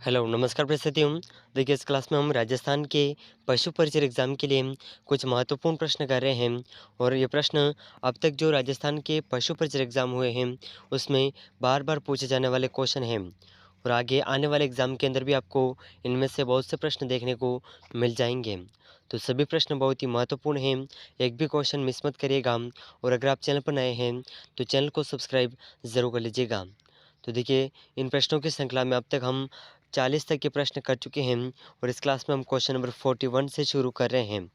Hello, नमस्कार प्रिय। देखिए इस क्लास में हम राजस्थान के पशु परिचर एग्ज़ाम के लिए कुछ महत्वपूर्ण प्रश्न कर रहे हैं और ये प्रश्न अब तक जो राजस्थान के पशु परिचर एग्ज़ाम हुए हैं उसमें बार-बार पूछे जाने वाले क्वेश्चन हैं और आगे आने वाले एग्ज़ाम के अंदर भी आपको इनमें से बहुत से प्रश्न देखने को मिल जाएँगे। तो सभी प्रश्न बहुत ही महत्वपूर्ण हैं, एक भी क्वेश्चन मिस मत करिएगा और अगर आप चैनल पर नए हैं तो चैनल को सब्सक्राइब ज़रूर कर लीजिएगा। तो देखिए इन प्रश्नों की श्रृंखला में अब तक हम 40 तक के प्रश्न कर चुके हैं और इस क्लास में हम क्वेश्चन नंबर 41 से शुरू कर रहे हैं।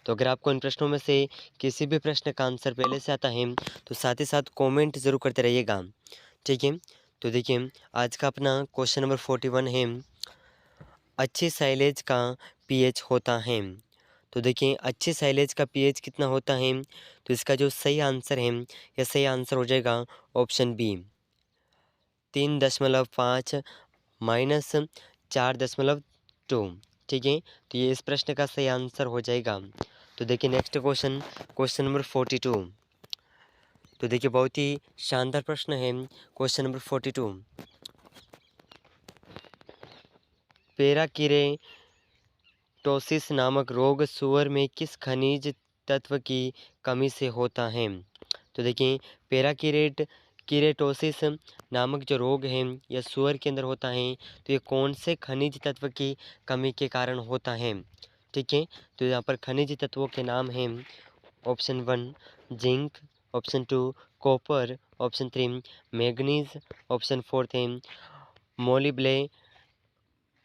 तो अगर आपको इन प्रश्नों में से किसी भी प्रश्न का आंसर पहले से आता है तो साथ ही साथ कमेंट ज़रूर करते रहिएगा, ठीक है। तो देखिए आज का अपना क्वेश्चन नंबर 41 है, अच्छी साइलेज का पीएच होता है। तो देखिए अच्छी साइलेज का पीएच कितना होता है, तो इसका जो सही आंसर है या सही आंसर हो जाएगा ऑप्शन बी 3.5 माइनस 4.2, ठीक है। तो ये इस प्रश्न का सही आंसर हो जाएगा। तो देखिए नेक्स्ट क्वेश्चन, क्वेश्चन नंबर 42। तो देखिए बहुत ही शानदार प्रश्न है क्वेश्चन नंबर 42। पेराकिरेटोसिस नामक रोग सूअर में किस खनिज तत्व की कमी से होता है? तो देखिए किरेटोसिस नामक जो रोग है यह सूअर के अंदर होता है, तो ये कौन से खनिज तत्व की कमी के कारण होता है, ठीक है। तो यहाँ पर खनिज तत्वों के नाम हैं option 1 zinc, option 2 copper, option 3 manganese, option 4 है मोलिब्ले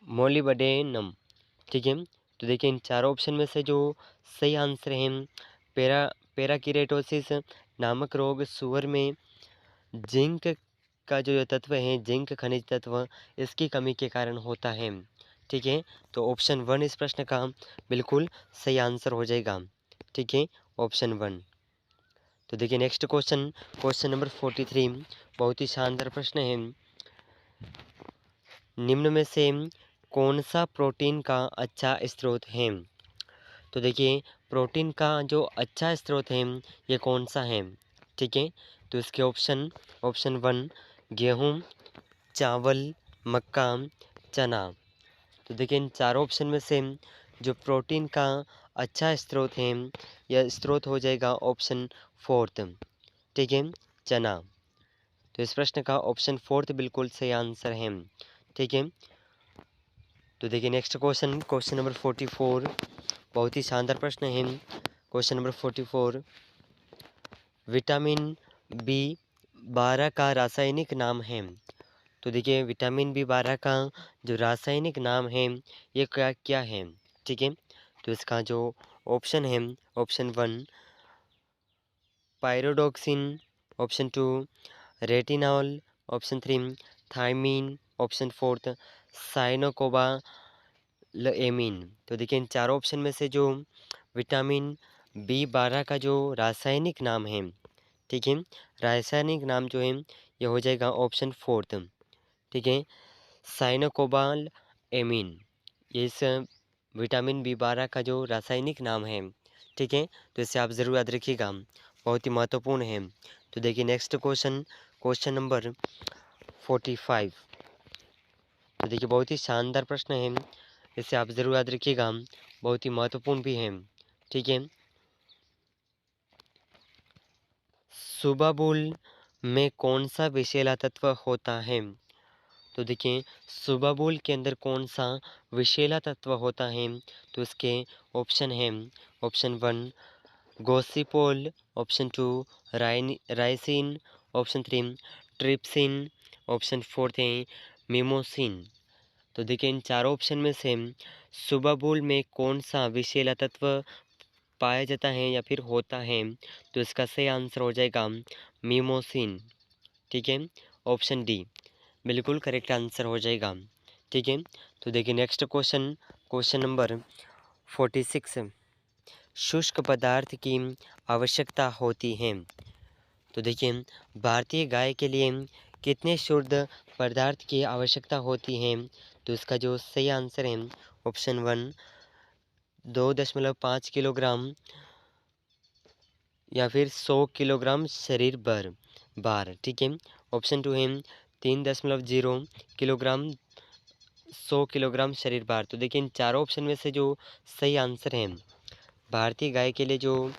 मोलिब्डेनम, ठीक है। तो देखिए इन चारों ऑप्शन में से जो सही आंसर है पेरा पेराकिरेटोसिस नामक रोग सूअर में जिंक का जो ये तत्व है, जिंक खनिज तत्व, इसकी कमी के कारण होता है, ठीक है। तो ऑप्शन 1 इस प्रश्न का बिल्कुल सही आंसर हो जाएगा, ठीक है, ऑप्शन 1। तो देखिए नेक्स्ट क्वेश्चन, क्वेश्चन नंबर 43, बहुत ही शानदार प्रश्न है, निम्न में से कौन सा प्रोटीन का अच्छा स्रोत है? तो देखिए प्रोटीन का जो अच्छा स्रोत है ये कौन सा है, ठीक है। तो इसके ऑप्शन, ऑप्शन 1 गेहूँ, चावल, मक्का, चना। तो देखिए इन चारों ऑप्शन में से जो प्रोटीन का अच्छा स्रोत है यह स्रोत हो जाएगा ऑप्शन 4, ठीक है, चना। तो इस प्रश्न का ऑप्शन 4 बिल्कुल सही आंसर है, ठीक है। तो देखिए नेक्स्ट क्वेश्चन, क्वेश्चन नंबर 44, बहुत ही शानदार प्रश्न है क्वेश्चन नंबर 44। विटामिन बी 12 का रासायनिक नाम है। तो देखिए विटामिन बी 12 का जो रासायनिक नाम है ये क्या क्या है, ठीक है। तो इसका जो ऑप्शन है option 1 pyridoxine, option 2 retinol, option 3 thiamine, option 4 cyanocobalamin. तो देखिए इन चारों ऑप्शन में से जो विटामिन बी 12 का जो रासायनिक नाम है, ठीक है, रासायनिक नाम जो है ये हो जाएगा ऑप्शन 4, ठीक है, साइनोकोबाल एमीन। ये इस विटामिन बी 12 का जो रासायनिक नाम है, ठीक है। तो इसे आप ज़रूर याद रखिएगा, बहुत ही महत्वपूर्ण है। तो देखिए नेक्स्ट क्वेश्चन, क्वेश्चन नंबर 45। तो देखिए बहुत ही शानदार प्रश्न है, इसे आप ज़रूर याद रखिएगा, बहुत ही महत्वपूर्ण भी है, ठीक है। सुबाबुल में कौन सा विषैला तत्व होता है? तो देखिए सुबाबुल के अंदर कौन सा विषैला तत्व होता है? तो इसके ऑप्शन है option 1 gossypol, option 2 ricin, option 3 trypsin, option 4 है मिमोसिन। तो देखिए इन चारों ऑप्शन में से सुबाबुल में कौन सा विषैला तत्व पाया जाता है या फिर होता है? तो इसका सही आंसर हो जाएगा मिमोसिन, ठीक है, ऑप्शन डी बिल्कुल करेक्ट आंसर हो जाएगा, ठीक है। तो देखिए नेक्स्ट क्वेश्चन, क्वेश्चन नंबर 46, शुष्क पदार्थ की आवश्यकता होती है। तो देखिए भारतीय गाय के लिए कितने शुद्ध पदार्थ की आवश्यकता होती है? तो इसका जो सही आंसर है ऑप्शन 1 2.5 किलोग्राम या फिर 100 किलोग्राम शरीर भर बार, ठीक है। ऑप्शन 2 है 3.0 किलोग्राम 100 किलोग्राम शरीर भार। तो देखिए इन चारों ऑप्शन में से जो सही आंसर है, भारतीय गाय के लिए जो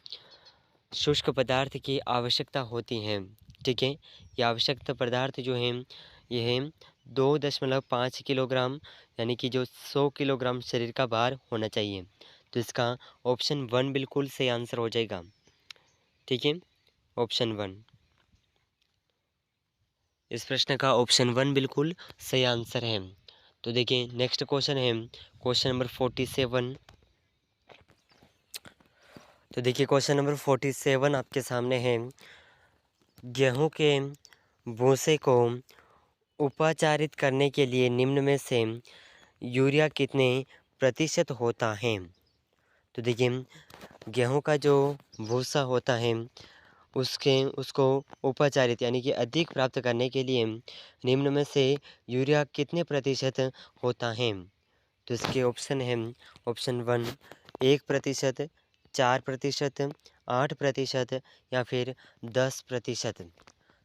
शुष्क पदार्थ की आवश्यकता होती है, ठीक है, ये आवश्यक पदार्थ जो हैं ये हैं 2.5 किलोग्राम, यानी कि जो 100 किलोग्राम शरीर का भार होना चाहिए। तो इसका ऑप्शन 1 बिल्कुल सही आंसर हो जाएगा, ठीक है, ऑप्शन 1। इस प्रश्न का ऑप्शन 1 बिल्कुल सही आंसर है। तो देखिए नेक्स्ट क्वेश्चन है क्वेश्चन नंबर 47। तो देखिए क्वेश्चन नंबर 47 आपके सामने है, गेहूं के भूसे को उपाचारित करने के लिए निम्न में से यूरिया कितने प्रतिशत होता है। तो देखिए गेहूं का जो भूसा होता है उसको उपाचारित यानी कि अधिक प्राप्त करने के लिए निम्न में से यूरिया कितने प्रतिशत होता है। तो इसके ऑप्शन है ऑप्शन 1 1%, 4%, 8% या फिर 10%।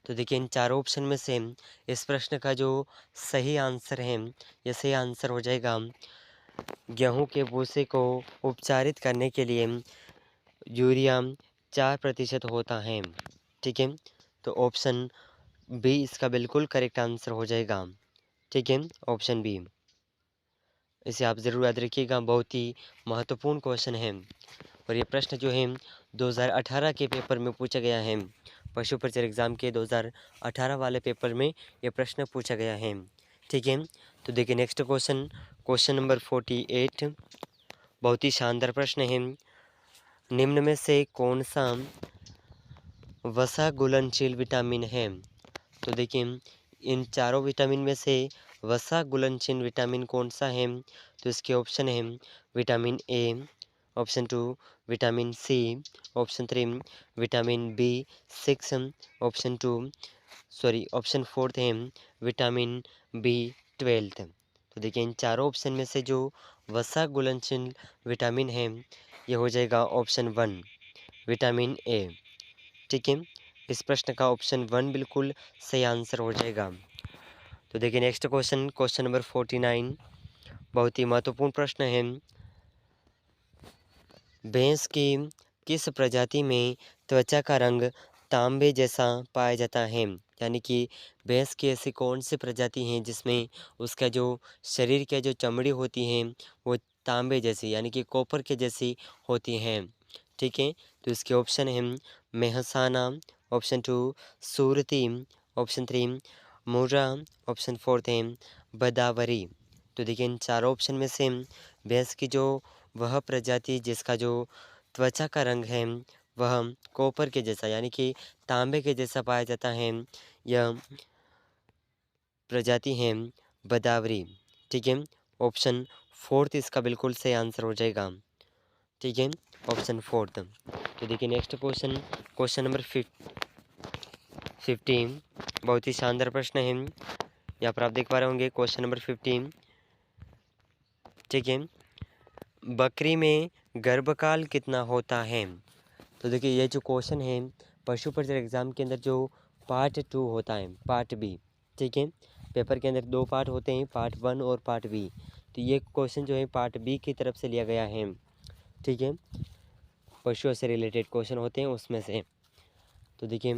तो देखिए इन चारों ऑप्शन में से इस प्रश्न का जो सही आंसर है, ये सही आंसर हो जाएगा गेहूं के भूसे को उपचारित करने के लिए यूरिया 4% होता है, ठीक है। तो ऑप्शन बी इसका बिल्कुल करेक्ट आंसर हो जाएगा, ठीक है, ऑप्शन बी। इसे आप ज़रूर याद रखिएगा, बहुत ही महत्वपूर्ण क्वेश्चन है। और ये प्रश्न जो है 2018 के पेपर में पूछा गया है, पशु परिचर एग्ज़ाम के 2018 वाले पेपर में ये प्रश्न पूछा गया है, ठीक है। तो देखिए नेक्स्ट क्वेश्चन, क्वेश्चन नंबर 48, बहुत ही शानदार प्रश्न है। निम्न में से कौन सा वसा घुलनशील विटामिन है। तो देखिए इन चारों विटामिन में से वसा घुलनशील विटामिन कौन सा है। तो इसके ऑप्शन है vitamin A, option 2 vitamin C, option 3 vitamin B6, option 2 sorry option 4 है विटामिन B12। तो देखिए इन चारों ऑप्शन में से जो वसा घुलनशील विटामिन है ये हो जाएगा ऑप्शन 1 विटामिन ए, ठीक है। इस प्रश्न का ऑप्शन 1 बिल्कुल सही आंसर हो जाएगा। तो देखिए नेक्स्ट क्वेश्चन, क्वेश्चन नंबर 49, बहुत ही महत्वपूर्ण प्रश्न है। भैंस की किस प्रजाति में त्वचा का रंग तांबे जैसा पाया जाता है। यानी कि भैंस की ऐसी कौन सी प्रजाति हैं जिसमें उसका जो शरीर की जो चमड़ी होती है वो तांबे जैसी यानी कि कॉपर के जैसी होती हैं, ठीक है। तो इसके ऑप्शन हैं मेहसाना, ऑप्शन 2 सूरती, ऑप्शन 3 मुर्रा, ऑप्शन 4 है बदावरी। तो देखिए इन चारों ऑप्शन में से भैंस की जो वह प्रजाति जिसका जो त्वचा का रंग है वह कॉपर के जैसा यानी कि तांबे के जैसा पाया जाता है, यह प्रजाति है बदावरी, ठीक है। ऑप्शन 4 इसका बिल्कुल सही आंसर हो जाएगा, ठीक है, ऑप्शन 4। तो देखिए नेक्स्ट क्वेश्चन, क्वेश्चन नंबर 15, बहुत ही शानदार प्रश्न है। यहाँ पर आप देख पा रहे होंगे क्वेश्चन नंबर 15, ठीक है। बकरी में गर्भकाल कितना होता है। तो देखिए ये जो क्वेश्चन है पशु परिचर एग्ज़ाम के अंदर जो पार्ट 2 होता है, पार्ट बी, ठीक है। पेपर के अंदर 2 पार्ट होते हैं, पार्ट 1 और पार्ट बी। तो ये क्वेश्चन जो है पार्ट बी की तरफ से लिया गया है, ठीक है। पशुओं से रिलेटेड क्वेश्चन होते हैं उसमें से। तो देखिए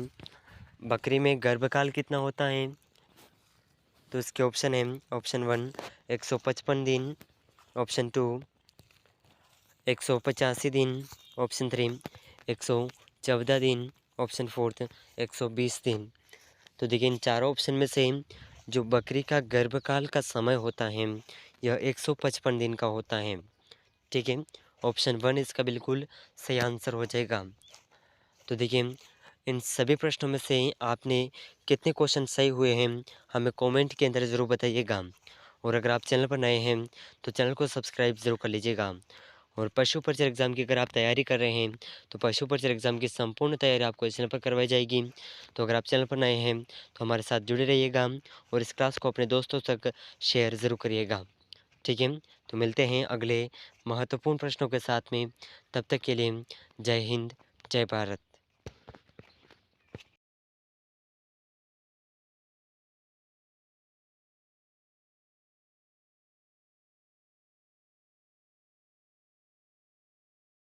बकरी में गर्भकाल कितना होता है। तो इसके ऑप्शन है ऑप्शन 1 155 दिन, ऑप्शन 2 185 दिन, ऑप्शन 3 114 दिन, ऑप्शन 4 120 दिन। तो देखिए इन चारों ऑप्शन में से जो बकरी का गर्भकाल का समय होता है यह 155 दिन का होता है, ठीक है। ऑप्शन 1 इसका बिल्कुल सही आंसर हो जाएगा। तो देखिए इन सभी प्रश्नों में से आपने कितने क्वेश्चन सही हुए हैं हमें कमेंट के अंदर ज़रूर बताइएगा। और अगर आप चैनल पर नए हैं तो चैनल को सब्सक्राइब ज़रूर कर लीजिएगा। और पशु परिचर एग्ज़ाम की अगर आप तैयारी कर रहे हैं तो पशु परिचर एग्ज़ाम की संपूर्ण तैयारी आपको इस चैनल पर करवाई जाएगी। तो अगर आप चैनल पर नए हैं तो हमारे साथ जुड़े रहिएगा और इस क्लास को अपने दोस्तों तक शेयर ज़रूर करिएगा, ठीक है। तो मिलते हैं अगले महत्वपूर्ण प्रश्नों के साथ में, तब तक के लिए जय हिंद, जय भारत।